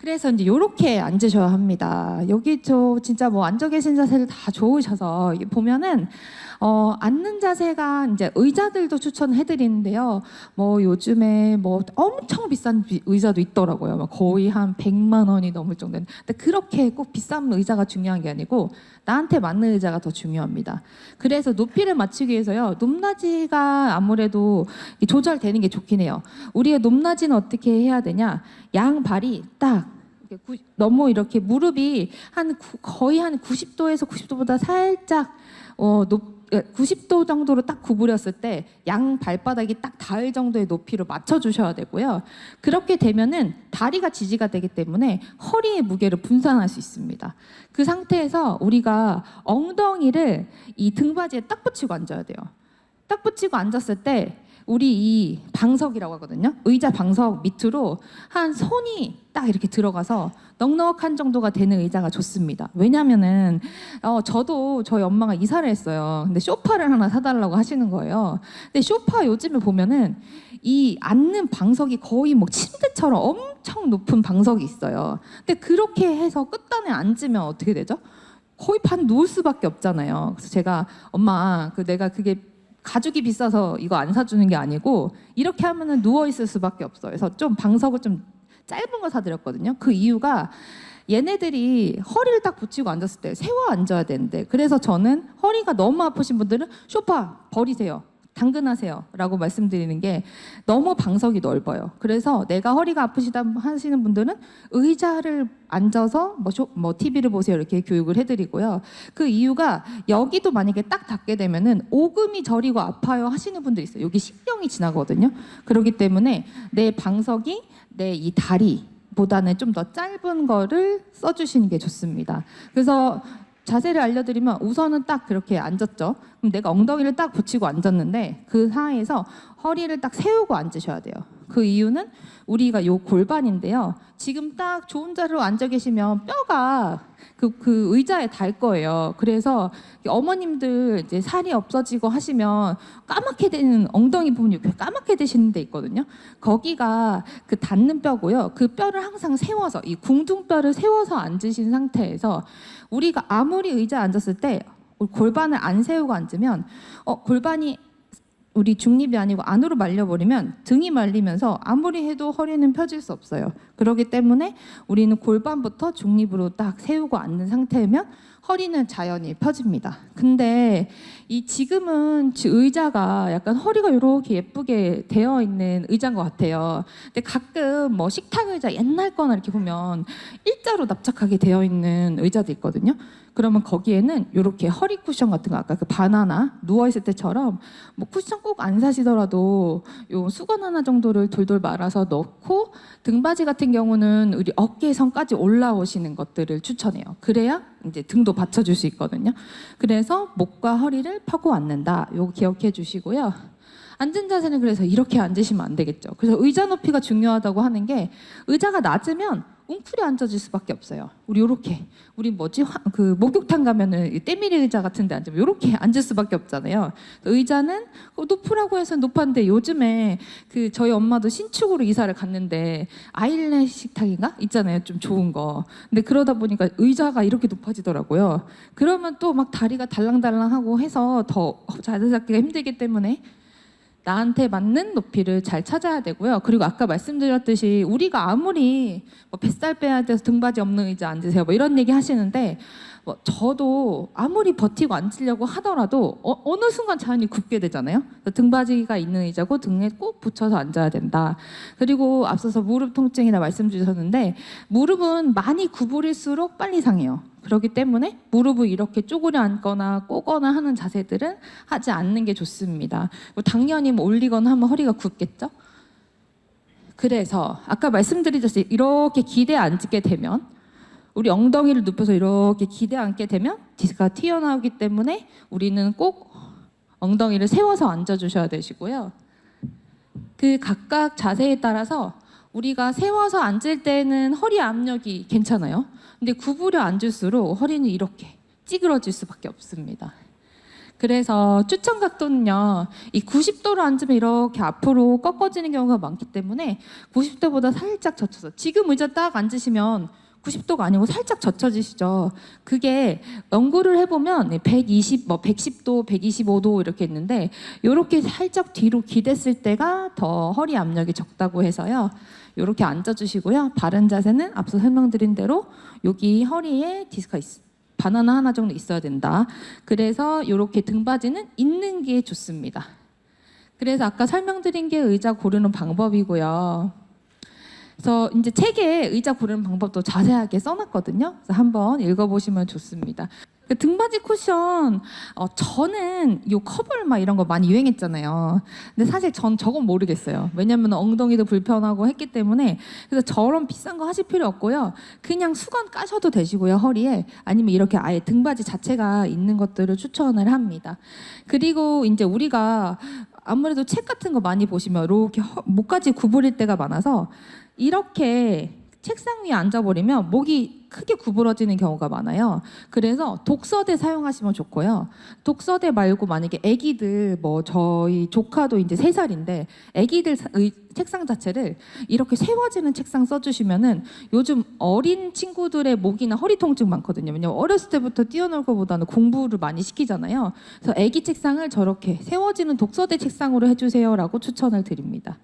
그래서 이제 요렇게 앉으셔야 합니다. 여기 저 진짜 뭐 앉아 계신 자세를 다 좋으셔서 이게 보면은 앉는 자세가 이제 의자들도 추천해 드리는데요. 뭐 요즘에 뭐 엄청 비싼 의자도 있더라고요. 막 거의 한 100만 원이 넘을 정도는. 근데 그렇게 꼭 비싼 의자가 중요한 게 아니고 나한테 맞는 의자가 더 중요합니다. 그래서 높이를 맞추기 위해서요. 높낮이가 아무래도 조절되는 게 좋긴 해요. 우리의 높낮이는 어떻게 해야 되냐? 양발이 딱 너무 이렇게 무릎이 거의 한 90도에서 90도보다 살짝 90도 정도로 딱 구부렸을 때 양 발바닥이 딱 닿을 정도의 높이로 맞춰주셔야 되고요. 그렇게 되면은 다리가 지지가 되기 때문에 허리의 무게를 분산할 수 있습니다. 그 상태에서 우리가 엉덩이를 이 등받이에 딱 붙이고 앉아야 돼요. 딱 붙이고 앉았을 때 우리 이 방석이라고 하거든요. 의자 방석 밑으로 한 손이 딱 이렇게 들어가서 넉넉한 정도가 되는 의자가 좋습니다. 왜냐면은 저도 저희 엄마가 이사를 했어요. 근데 소파를 하나 사달라고 하시는 거예요. 근데 소파 요즘에 보면은 이 앉는 방석이 거의 뭐 침대처럼 엄청 높은 방석이 있어요. 근데 그렇게 해서 끝단에 앉으면 어떻게 되죠? 거의 반 누울 수밖에 없잖아요. 그래서 제가 엄마 내가 그게 가죽이 비싸서 이거 안 사주는 게 아니고 이렇게 하면은 누워 있을 수밖에 없어요. 그래서 좀 방석을 좀 짧은 거 사드렸거든요. 그 이유가 얘네들이 허리를 딱 붙이고 앉았을 때 세워 앉아야 되는데, 그래서 저는 허리가 너무 아프신 분들은 소파 버리세요. 당근하세요 라고 말씀드리는 게, 너무 방석이 넓어요. 그래서 내가 허리가 아프시다 하시는 분들은 의자를 앉아서 뭐 TV를 보세요 이렇게 교육을 해드리고요. 그 이유가 여기도 만약에 딱 닿게 되면은 오금이 저리고 아파요 하시는 분들 있어요. 여기 신경이 지나거든요. 그렇기 때문에 내 방석이 내 이 다리보다는 좀 더 짧은 거를 써주시는 게 좋습니다. 그래서 자세를 알려드리면 우선은 딱 그렇게 앉았죠. 그럼 내가 엉덩이를 딱 붙이고 앉았는데 그 상황에서 허리를 딱 세우고 앉으셔야 돼요. 그 이유는 우리가 요 골반인데요. 지금 딱 좋은 자리로 앉아 계시면 뼈가 그 의자에 닿을 거예요. 그래서 어머님들 이제 살이 없어지고 하시면 까맣게 되는 엉덩이 부분이 까맣게 되시는 데 있거든요. 거기가 그 닿는 뼈고요. 그 뼈를 항상 세워서 이 궁둥뼈를 세워서 앉으신 상태에서 우리가 아무리 의자에 앉았을 때 골반을 안 세우고 앉으면 골반이 우리 중립이 아니고 안으로 말려버리면 등이 말리면서 아무리 해도 허리는 펴질 수 없어요. 그렇기 때문에 우리는 골반부터 중립으로 딱 세우고 앉는 상태면 허리는 자연히 펴집니다. 근데 이 지금은 의자가 약간 허리가 이렇게 예쁘게 되어 있는 의자인 것 같아요. 근데 가끔 뭐 식탁 의자 옛날 거나 이렇게 보면 일자로 납작하게 되어 있는 의자도 있거든요. 그러면 거기에는 이렇게 허리 쿠션 같은 거, 아까 그 바나나 누워 있을 때처럼 뭐 쿠션 꼭 안 사시더라도 요 수건 하나 정도를 돌돌 말아서 넣고, 등받이 같은 경우는 우리 어깨선까지 올라오시는 것들을 추천해요. 그래야 이제 등도 받쳐줄 수 있거든요. 그래서 목과 허리를 펴고 앉는다. 요거 기억해 주시고요. 앉은 자세는 그래서 이렇게 앉으시면 안 되겠죠. 그래서 의자 높이가 중요하다고 하는 게, 의자가 낮으면 웅크려 앉아질 수밖에 없어요. 우리 요렇게 그 목욕탕 가면은 때밀이 의자 같은 데 앉으면 요렇게 앉을 수밖에 없잖아요. 의자는 높으라고 해서 높았는데, 요즘에 저희 엄마도 신축으로 이사를 갔는데 아일랜드 식탁인가 있잖아요, 좀 좋은 거. 근데 그러다 보니까 의자가 이렇게 높아지더라고요. 그러면 또 막 다리가 달랑달랑하고 해서 더 자세 잡기가 힘들기 때문에 나한테 맞는 높이를 잘 찾아야 되고요. 그리고 아까 말씀드렸듯이 우리가 아무리 뱃살 빼야 돼서 등받이 없는 의자 앉으세요 뭐 이런 얘기 하시는데, 저도 아무리 버티고 앉으려고 하더라도 어느 순간 자연히 굽게 되잖아요. 등받이가 있는 의자고 등에 꼭 붙여서 앉아야 된다. 그리고 앞서서 무릎 통증이라 말씀 주셨는데, 무릎은 많이 구부릴수록 빨리 상해요. 그렇기 때문에 무릎을 이렇게 쪼그려 앉거나 꼬거나 하는 자세들은 하지 않는 게 좋습니다. 당연히 올리거나 하면 허리가 굽겠죠. 그래서 아까 말씀드리듯이 이렇게 기대 앉게 되면, 우리 엉덩이를 눕혀서 이렇게 기대 앉게 되면 디스크가 튀어나오기 때문에 우리는 꼭 엉덩이를 세워서 앉아주셔야 되시고요. 그 각각 자세에 따라서 우리가 세워서 앉을 때는 허리 압력이 괜찮아요. 근데 구부려 앉을수록 허리는 이렇게 찌그러질 수밖에 없습니다. 그래서 추천 각도는요, 이 90도로 앉으면 이렇게 앞으로 꺾어지는 경우가 많기 때문에 90도보다 살짝 젖혀서, 지금 의자 딱 앉으시면 90도가 아니고 살짝 젖혀지시죠. 그게 연구를 해보면 120, 110도, 125도 이렇게 있는데, 이렇게 살짝 뒤로 기댔을 때가 더 허리 압력이 적다고 해서요. 이렇게 앉아주시고요. 바른 자세는 앞서 설명드린 대로 여기 허리에 디스크가 바나나 하나 정도 있어야 된다. 그래서 이렇게 등받이는 있는 게 좋습니다. 그래서 아까 설명드린 게 의자 고르는 방법이고요. 그래서 이제 책에 의자 고르는 방법도 자세하게 써놨거든요. 그래서 한번 읽어보시면 좋습니다. 그 등받이 쿠션, 저는 요 커블 막 이런 거 많이 유행했잖아요. 근데 사실 전 저건 모르겠어요. 왜냐면 엉덩이도 불편하고 했기 때문에. 그래서 저런 비싼 거 하실 필요 없고요. 그냥 수건 까셔도 되시고요, 허리에. 아니면 이렇게 아예 등받이 자체가 있는 것들을 추천을 합니다. 그리고 이제 우리가 아무래도 책 같은 거 많이 보시면 이렇게 목까지 구부릴 때가 많아서 이렇게 책상 위에 앉아버리면 목이 크게 구부러지는 경우가 많아요. 그래서 독서대 사용하시면 좋고요. 독서대 말고 만약에 아기들, 저희 조카도 이제 3살인데 아기들 책상 자체를 이렇게 세워지는 책상 써주시면은, 요즘 어린 친구들의 목이나 허리 통증 많거든요. 왜냐면 어렸을 때부터 뛰어놀 것보다는 공부를 많이 시키잖아요. 그래서 아기 책상을 저렇게 세워지는 독서대 책상으로 해주세요라고 추천을 드립니다.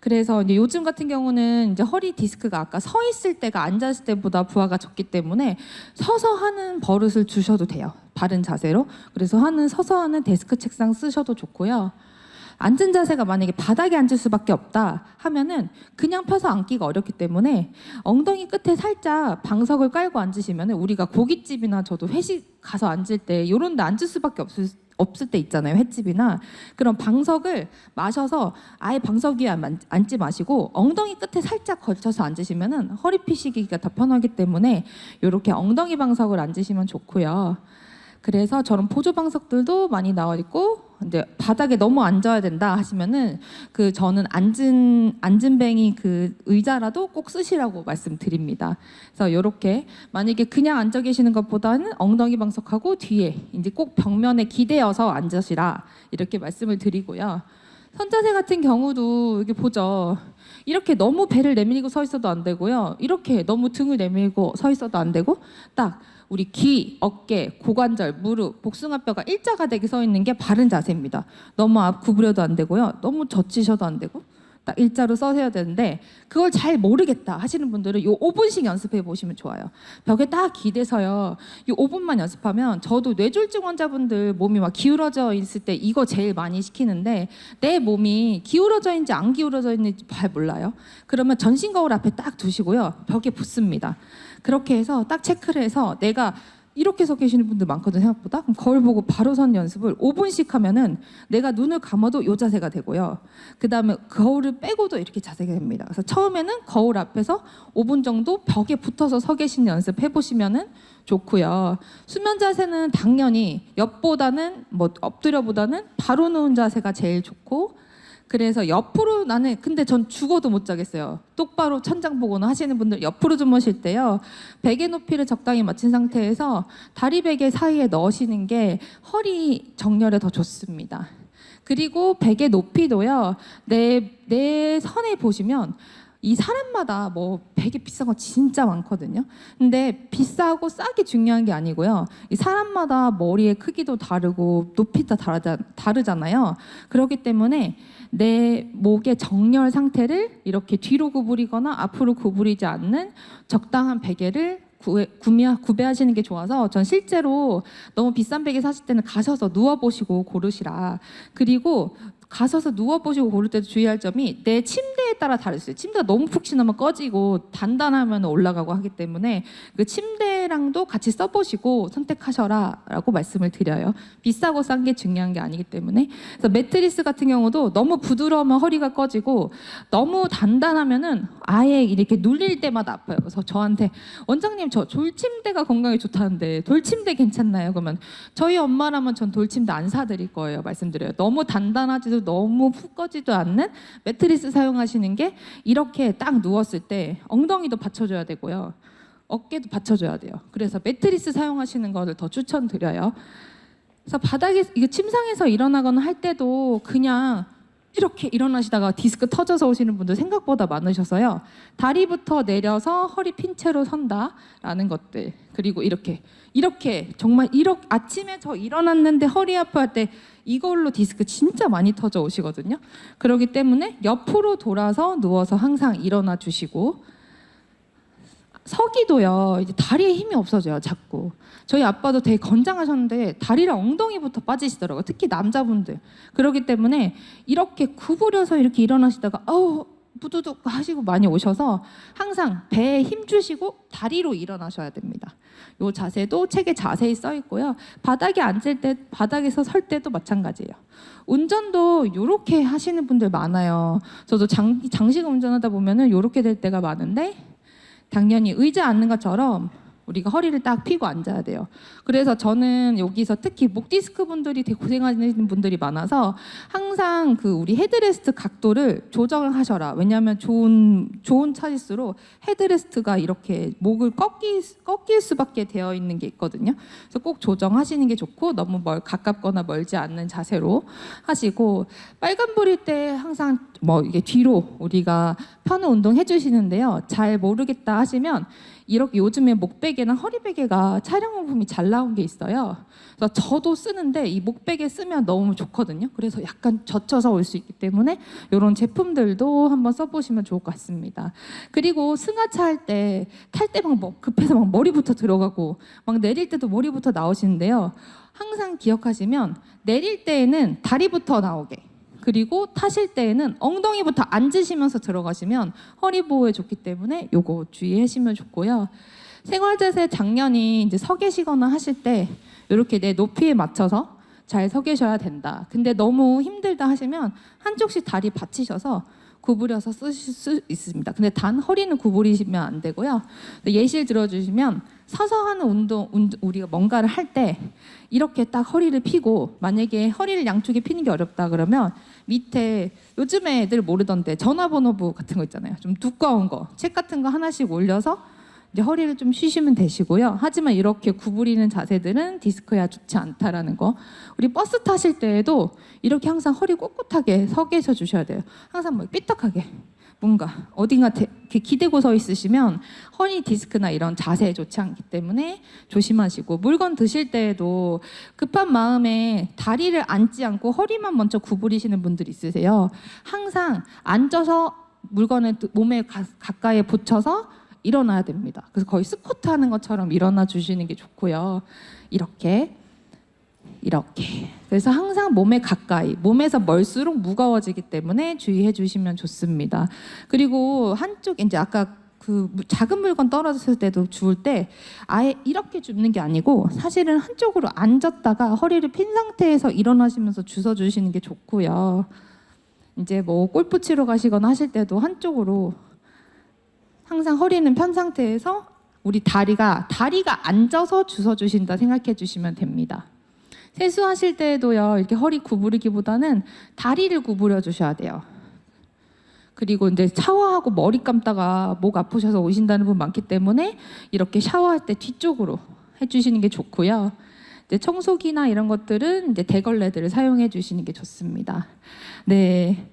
그래서 이제 요즘 같은 경우는 이제 허리 디스크가 아까 서 있을 때가 앉았을 때보다 부하가 적기 때문에 서서 하는 버릇을 주셔도 돼요. 바른 자세로. 그래서 서서 하는 데스크 책상 쓰셔도 좋고요. 앉은 자세가 만약에 바닥에 앉을 수밖에 없다 하면은 그냥 펴서 앉기가 어렵기 때문에 엉덩이 끝에 살짝 방석을 깔고 앉으시면은, 우리가 고깃집이나 저도 회식 가서 앉을 때 이런 데 앉을 수밖에 없을 때 있잖아요. 횟집이나. 그런 방석을 마셔서 아예 방석 위에 앉지 마시고 엉덩이 끝에 살짝 걸쳐서 앉으시면은 허리 펴시기가 더 편하기 때문에 이렇게 엉덩이 방석을 앉으시면 좋고요. 그래서 저런 보조 방석들도 많이 나와 있고, 이제 바닥에 너무 앉아야 된다 하시면은 저는 앉은 뱅이 그 의자라도 꼭 쓰시라고 말씀드립니다. 그래서 이렇게 만약에 그냥 앉아 계시는 것보다는 엉덩이 방석하고 뒤에 이제 꼭 벽면에 기대어서 앉으시라, 이렇게 말씀을 드리고요. 선자세 같은 경우도 여기 보죠. 이렇게 너무 배를 내밀고 서 있어도 안 되고요. 이렇게 너무 등을 내밀고 서 있어도 안 되고, 딱 우리 귀, 어깨, 고관절, 무릎, 복숭아뼈가 일자가 되게 서 있는 게 바른 자세입니다. 너무 앞 구부려도 안 되고요. 너무 젖히셔도 안 되고 딱 일자로 서셔야 되는데, 그걸 잘 모르겠다 하시는 분들은 요 5분씩 연습해 보시면 좋아요. 벽에 딱 기대서요. 이 5분만 연습하면, 저도 뇌졸중 환자분들 몸이 막 기울어져 있을 때 이거 제일 많이 시키는데, 내 몸이 기울어져 있는지 안 기울어져 있는지 잘 몰라요. 그러면 전신 거울 앞에 딱 두시고요. 벽에 붙습니다. 그렇게 해서 딱 체크를 해서, 내가 이렇게 서 계시는 분들 많거든요, 생각보다. 그럼 거울 보고 바로 선 연습을 5분씩 하면은 내가 눈을 감아도 이 자세가 되고요. 그 다음에 거울을 빼고도 이렇게 자세가 됩니다. 그래서 처음에는 거울 앞에서 5분 정도 벽에 붙어서 서 계시는 연습 해보시면은 좋고요. 수면 자세는 당연히 옆보다는 엎드려보다는 바로 누운 자세가 제일 좋고, 그래서 옆으로, 나는 근데 전 죽어도 못 자겠어요. 똑바로 천장 보거나 하시는 분들 옆으로 주무실 때요, 베개 높이를 적당히 맞춘 상태에서 다리 베개 사이에 넣으시는 게 허리 정렬에 더 좋습니다. 그리고 베개 높이도요, 내 선에 보시면 이 사람마다 베개 비싼 거 진짜 많거든요. 근데 비싸고 싸게 중요한 게 아니고요, 이 사람마다 머리의 크기도 다르고 높이도 다르잖아요. 그렇기 때문에 내 목의 정렬 상태를 이렇게 뒤로 구부리거나 앞으로 구부리지 않는 적당한 베개를 구매하시는 게 좋아서, 전 실제로 너무 비싼 베개 사실 때는 가셔서 누워보시고 고르시라. 그리고 가셔서 누워보시고 고를 때도 주의할 점이, 내 침대에 따라 다를 수 있어요. 침대가 너무 푹신하면 꺼지고 단단하면 올라가고 하기 때문에 그 침대랑도 같이 써보시고 선택하셔라 라고 말씀을 드려요. 비싸고 싼 게 중요한 게 아니기 때문에. 그래서 매트리스 같은 경우도 너무 부드러우면 허리가 꺼지고, 너무 단단하면은 아예 이렇게 눌릴 때마다 아파요. 그래서 저한테, 원장님 저 돌침대가 건강에 좋다는데 돌침대 괜찮나요? 그러면 저희 엄마라면 전 돌침대 안 사드릴 거예요. 말씀드려요. 너무 단단하지도 너무 푹 꺼지도 않는 매트리스 사용하시는 게, 이렇게 딱 누웠을 때 엉덩이도 받쳐줘야 되고요, 어깨도 받쳐줘야 돼요. 그래서 매트리스 사용하시는 거를 더 추천드려요. 그래서 바닥에 이게 침상에서 일어나거나 할 때도 그냥 이렇게 일어나시다가 디스크 터져서 오시는 분들 생각보다 많으셔서요. 다리부터 내려서 허리 핀 채로 선다라는 것들. 그리고 이렇게 정말 이렇게 아침에 저 일어났는데 허리 아파할 때 이걸로 디스크 진짜 많이 터져 오시거든요. 그렇기 때문에 옆으로 돌아서 누워서 항상 일어나 주시고, 서기도요. 이제 다리에 힘이 없어져요. 자꾸. 저희 아빠도 되게 건장하셨는데 다리랑 엉덩이부터 빠지시더라고요. 특히 남자분들. 그렇기 때문에 이렇게 구부려서 이렇게 일어나시다가 부두둑 하시고 많이 오셔서 항상 배에 힘 주시고 다리로 일어나셔야 됩니다. 이 자세도 책에 자세히 써 있고요. 바닥에 앉을 때, 바닥에서 설 때도 마찬가지예요. 운전도 이렇게 하시는 분들 많아요. 저도 장시간 운전하다 보면은 이렇게 될 때가 많은데, 당연히 의자 앉는 것처럼 우리가 허리를 딱 펴고 앉아야 돼요. 그래서 저는 여기서 특히 목 디스크 분들이 되게 고생하시는 분들이 많아서 항상 그 우리 헤드레스트 각도를 조정을 하셔라. 왜냐하면 좋은 차일수록 헤드레스트가 이렇게 목을 꺾일 수밖에 되어 있는 게 있거든요. 그래서 꼭 조정하시는 게 좋고, 너무 가깝거나 멀지 않는 자세로 하시고, 빨간불일 때 항상 이게 뒤로 우리가 편한 운동 해주시는데요. 잘 모르겠다 하시면 이렇게 요즘에 목베개나 허리베개가 촬영용품이 잘 나온 게 있어요. 그래서 저도 쓰는데 이 목베개 쓰면 너무 좋거든요. 그래서 약간 젖혀서 올 수 있기 때문에 이런 제품들도 한번 써보시면 좋을 것 같습니다. 그리고 승하차 할 때 탈 때 막 급해서 막 머리부터 들어가고 막 내릴 때도 머리부터 나오시는데요. 항상 기억하시면 내릴 때에는 다리부터 나오게, 그리고 타실 때에는 엉덩이부터 앉으시면서 들어가시면 허리 보호에 좋기 때문에 요거 주의하시면 좋고요. 생활 자세 장년이 이제 서 계시거나 하실 때 이렇게 내 높이에 맞춰서 잘 서 계셔야 된다. 근데 너무 힘들다 하시면 한쪽씩 다리 받치셔서 구부려서 쓰실 수 있습니다. 근데 단 허리는 구부리시면 안 되고요. 예시를 들어주시면 서서 하는 운동, 우리가 뭔가를 할 때 이렇게 딱 허리를 펴고, 만약에 허리를 양쪽에 피는 게 어렵다 그러면 밑에 요즘에 애들 모르던데 전화번호부 같은 거 있잖아요. 좀 두꺼운 거, 책 같은 거 하나씩 올려서 이제 허리를 좀 쉬시면 되시고요. 하지만 이렇게 구부리는 자세들은 디스크에 좋지 않다라는 거. 우리 버스 타실 때에도 이렇게 항상 허리 꼿꼿하게 서 계셔 주셔야 돼요. 항상 삐딱하게 뭔가 어딘가 이렇게 기대고 서 있으시면 허리 디스크나 이런 자세에 좋지 않기 때문에 조심하시고, 물건 드실 때에도 급한 마음에 다리를 앉지 않고 허리만 먼저 구부리시는 분들 있으세요. 항상 앉아서 물건을 몸에 가까이 붙여서 일어나야 됩니다. 그래서 거의 스쿼트 하는 것처럼 일어나 주시는 게 좋고요. 이렇게. 그래서 항상 몸에 가까이, 몸에서 멀수록 무거워지기 때문에 주의해 주시면 좋습니다. 그리고 한쪽 이제 아까 그 작은 물건 떨어졌을 때도 주울 때 아예 이렇게 줍는 게 아니고 사실은 한쪽으로 앉았다가 허리를 핀 상태에서 일어나시면서 주워 주시는 게 좋고요. 이제 골프 치러 가시거나 하실 때도 한쪽으로 항상 허리는 편 상태에서 우리 다리가 앉아서 주워 주신다 생각해 주시면 됩니다. 세수하실 때도요, 이렇게 허리 구부리기보다는 다리를 구부려 주셔야 돼요. 그리고 이제 샤워하고 머리 감다가 목 아프셔서 오신다는 분 많기 때문에 이렇게 샤워할 때 뒤쪽으로 해주시는 게 좋고요. 이제 청소기나 이런 것들은 이제 대걸레들을 사용해 주시는 게 좋습니다. 네,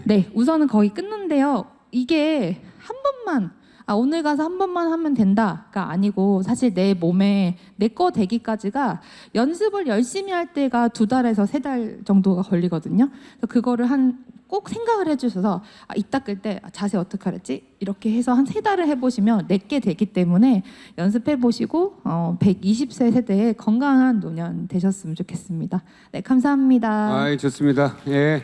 네, 우선은 거의 끝났는데요. 이게 한 번만, 오늘 가서 한 번만 하면 된다가 아니고, 사실 내 몸에 내 거 되기까지가 연습을 열심히 할 때가 2달에서 3달 정도가 걸리거든요. 그래서 그거를 꼭 생각을 해주셔서 이따 끌 때 자세 어떻게 하랬지? 이렇게 해서 한 3달을 해보시면 내게 되기 때문에 연습해보시고 120세 세대의 건강한 노년 되셨으면 좋겠습니다. 네, 감사합니다. 좋습니다. 예.